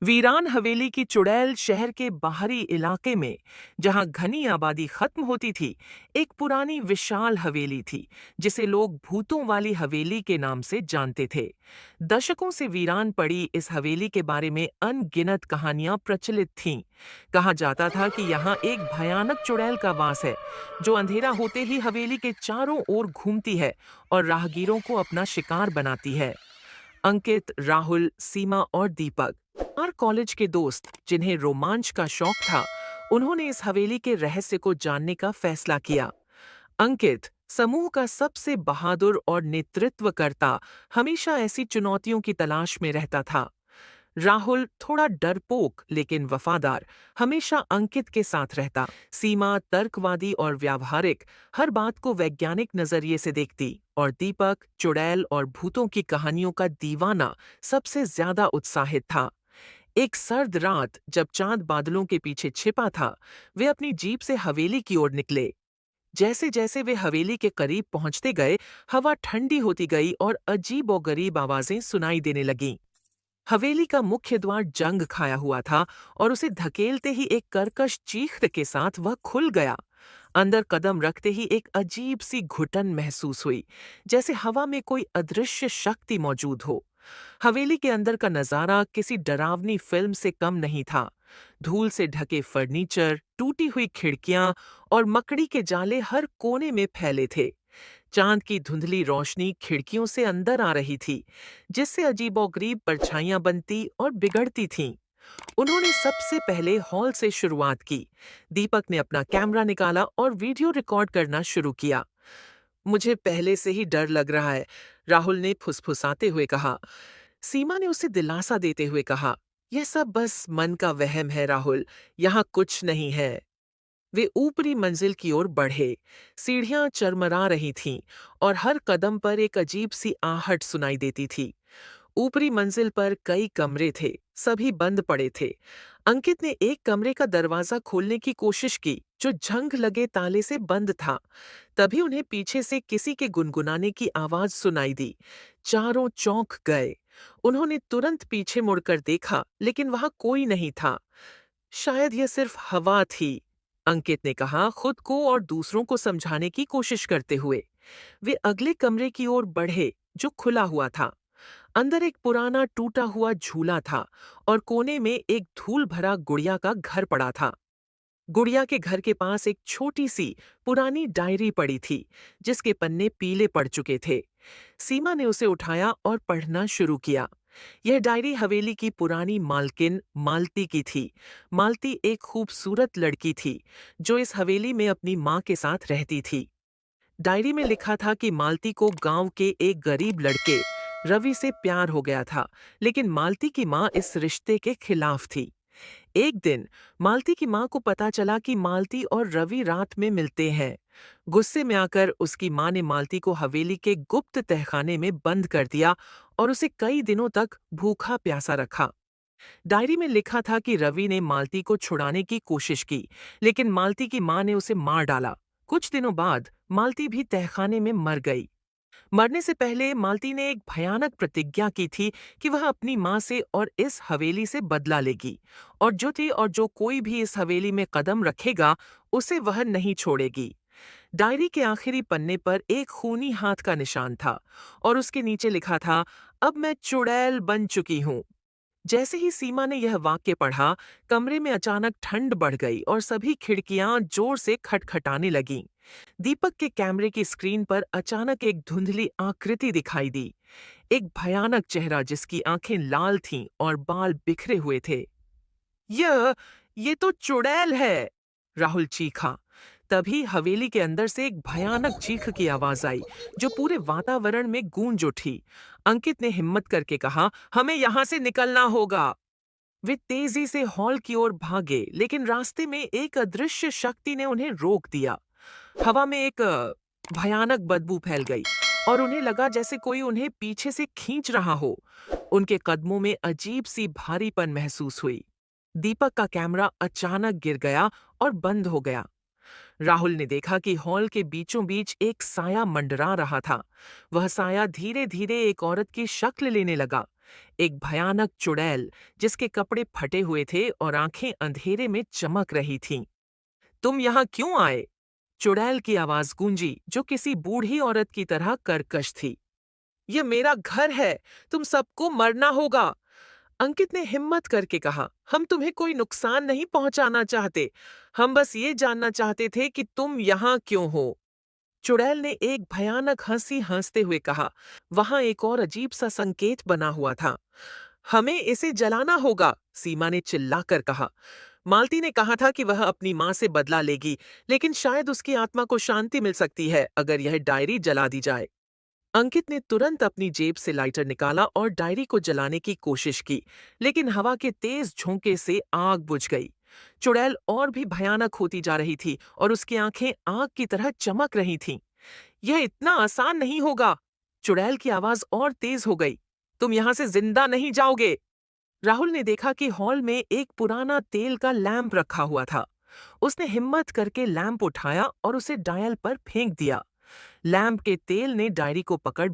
वीरान हवेली की चुड़ैल शहर के बाहरी इलाके में, जहां घनी आबादी खत्म होती थी, एक पुरानी विशाल हवेली थी जिसे लोग भूतों वाली हवेली के नाम से जानते थे। दशकों से वीरान पड़ी इस हवेली के बारे में अनगिनत कहानियां प्रचलित थीं। कहा जाता था कि यहाँ एक भयानक चुड़ैल का वास है, जो अंधेरा होते ही हवेली के चारों ओर घूमती है और राहगीरों को अपना शिकार बनाती है। अंकित, राहुल, सीमा और दीपक, और कॉलेज के दोस्त जिन्हें रोमांच का शौक था, उन्होंने इस हवेली के रहस्य को जानने का फैसला किया। अंकित, समूह का सबसे बहादुर और नेतृत्वकर्ता, हमेशा ऐसी चुनौतियों की तलाश में रहता था। राहुल, थोड़ा डरपोक लेकिन वफादार, हमेशा अंकित के साथ रहता। सीमा, तर्कवादी और व्यावहारिक, हर बात को वैज्ञानिक नजरिए से देखती। और दीपक, चुड़ैल और भूतों की कहानियों का दीवाना, सबसे ज्यादा उत्साहित था। एक सर्द रात जब चांद बादलों के पीछे छिपा था, वे अपनी जीप से हवेली की ओर निकले। जैसे जैसे वे हवेली के करीब पहुंचते गए, हवा ठंडी होती गई और अजीब और गरीब आवाजें सुनाई देने लगीं। हवेली का मुख्य द्वार जंग खाया हुआ था और उसे धकेलते ही एक कर्कश चीख के साथ वह खुल गया। अंदर कदम रखते ही एक अजीब सी घुटन महसूस हुई, जैसे हवा में कोई अदृश्य शक्ति मौजूद हो। हवेली के अंदर का नजारा किसी डरावनी फिल्म से कम नहीं था। धूल से ढके फर्नीचर, टूटी हुई खिड़कियां और मकड़ी के जाले हर कोने में फैले थे। चांद की धुंधली रोशनी खिड़कियों से अंदर आ रही थी, जिससे अजीबोगरीब परछाइयां बनती और बिगड़ती थीं। उन्होंने सबसे पहले हॉल से शुरुआत की। दीपक ने अपना कैमरा निकाला और वीडियो रिकॉर्ड करना शुरू किया। मुझे पहले से ही डर लग रहा है, राहुल ने फुसफुसाते हुए कहा। सीमा ने उसे दिलासा देते हुए कहा, यह सब बस मन का वहम है राहुल, यहाँ कुछ नहीं है। वे ऊपरी मंजिल की ओर बढ़े। सीढ़ियां चरमरा रही थीं और हर कदम पर एक अजीब सी आहट सुनाई देती थी। ऊपरी मंजिल पर कई कमरे थे, सभी बंद पड़े थे। अंकित ने एक कमरे का दरवाजा खोलने की कोशिश की, जो जंग लगे ताले से बंद था। तभी उन्हें पीछे से किसी के गुनगुनाने की आवाज सुनाई दी। चारों चौंक गए। उन्होंने तुरंत पीछे मुड़कर देखा, लेकिन वहां कोई नहीं था। शायद यह सिर्फ हवा थी, अंकित ने कहा, खुद को और दूसरों को समझाने की कोशिश करते हुए। वे अगले कमरे की ओर बढ़े, जो खुला हुआ था। अंदर एक पुराना टूटा हुआ झूला था और कोने में एक धूल भरा गुड़िया का घर पड़ा था। गुड़िया के घर के पास एक छोटी सी पुरानी डायरी पड़ी थी, जिसके पन्ने पीले पड़ चुके थे। सीमा ने उसे उठाया और पढ़ना शुरू किया। यह डायरी हवेली की पुरानी मालकिन मालती की थी। मालती एक खूबसूरत लड़की थी, जो इस हवेली में अपनी माँ के साथ रहती थी। डायरी में लिखा था कि मालती को गांव के एक गरीब लड़के रवि से प्यार हो गया था, लेकिन मालती की माँ इस रिश्ते के खिलाफ थी। एक दिन मालती की माँ को पता चला कि मालती और रवि रात में मिलते हैं। गुस्से में आकर उसकी माँ ने मालती को हवेली के गुप्त तहखाने में बंद कर दिया और उसे कई दिनों तक भूखा प्यासा रखा। डायरी में लिखा था कि रवि ने मालती को छुड़ाने की कोशिश की, लेकिन मालती की माँ ने उसे मार डाला। कुछ दिनों बाद मालती भी तहखाने में मर गई। मरने से पहले मालती ने एक भयानक प्रतिज्ञा की थी कि वह अपनी माँ से और इस हवेली से बदला लेगी, और जो कोई भी इस हवेली में कदम रखेगा, उसे वह नहीं छोड़ेगी। डायरी के आखिरी पन्ने पर एक खूनी हाथ का निशान था और उसके नीचे लिखा था, अब मैं चुड़ैल बन चुकी हूँ। जैसे ही सीमा ने यह वाक्य पढ़ा, कमरे में अचानक ठंड बढ़ गई और सभी खिड़कियां जोर से खटखटाने लगीं। दीपक के कैमरे की स्क्रीन पर अचानक एक धुंधली आकृति दिखाई दी। एक भयानक चेहरा जिसकी आंखें लाल थीं और बाल बिखरे हुए थे। यह ये तो चुड़ैल है, राहुल चीखा। तभी हवेली के अंदर से एक भयानक चीख की आवाज आई, जो पूरे वातावरण में गूंज उठी। अंकित ने हिम्मत करके कहा, हमें यहां से निकलना होगा। वे तेजी से हॉल की ओर भागे, लेकिन रास्ते में एक अदृश्य शक्ति ने उन्हें रोक दिया। हवा में एक भयानक बदबू फैल गई और उन्हें लगा जैसे कोई उन्हें पीछे से खींच रहा हो। उनके कदमों में अजीब सी भारीपन महसूस हुई। दीपक का कैमरा अचानक गिर गया और बंद हो गया। राहुल ने देखा कि हॉल के बीचों बीच एक साया मंडरा रहा था। वह साया धीरे धीरे एक औरत की शक्ल लेने लगा। एक भयानक चुड़ैल जिसके कपड़े फटे हुए थे और आंखें अंधेरे में चमक रही थीं। तुम यहाँ क्यों आए? चुड़ैल की आवाज गूंजी जो किसी बूढ़ी औरत की तरह कर्कश थी। यह मेरा घर है, तुम सबको मरना होगा। अंकित ने हिम्मत करके कहा, हम तुम्हें कोई नुकसान नहीं पहुंचाना चाहते। हम बस ये जानना चाहते थे कि तुम यहाँ क्यों हो। चुड़ैल ने एक भयानक हंसी हंसते हुए कहा, वहां एक और अजीब सा संकेत बना हुआ था। हमें इसे जलाना होगा, सीमा ने चिल्लाकर कहा। मालती ने कहा था कि वह अपनी मां से बदला लेगी, लेकिन शायद उसकी आत्मा को शांति मिल सकती है अगर यह डायरी जला दी जाए। अंकित ने तुरंत अपनी जेब से लाइटर निकाला और डायरी को जलाने की कोशिश की, लेकिन हवा के तेज झोंके से आग बुझ गई। चुड़ैल और भी भयानक होती जा रही थी और उसकी आंखें आग की तरह चमक रही थीं। यह इतना आसान नहीं होगा। चुड़ैल की आवाज और तेज हो गई। तुम यहां से जिंदा नहीं जाओगे। राहुल ने देखा कि हॉल में एक पुराना तेल का लैंप रखा हुआ था। उसने हिम्मत करके लैंप उठाया और उसे डायल पर फेंक दिया। लैंप के तेल ने डायरी को पकड़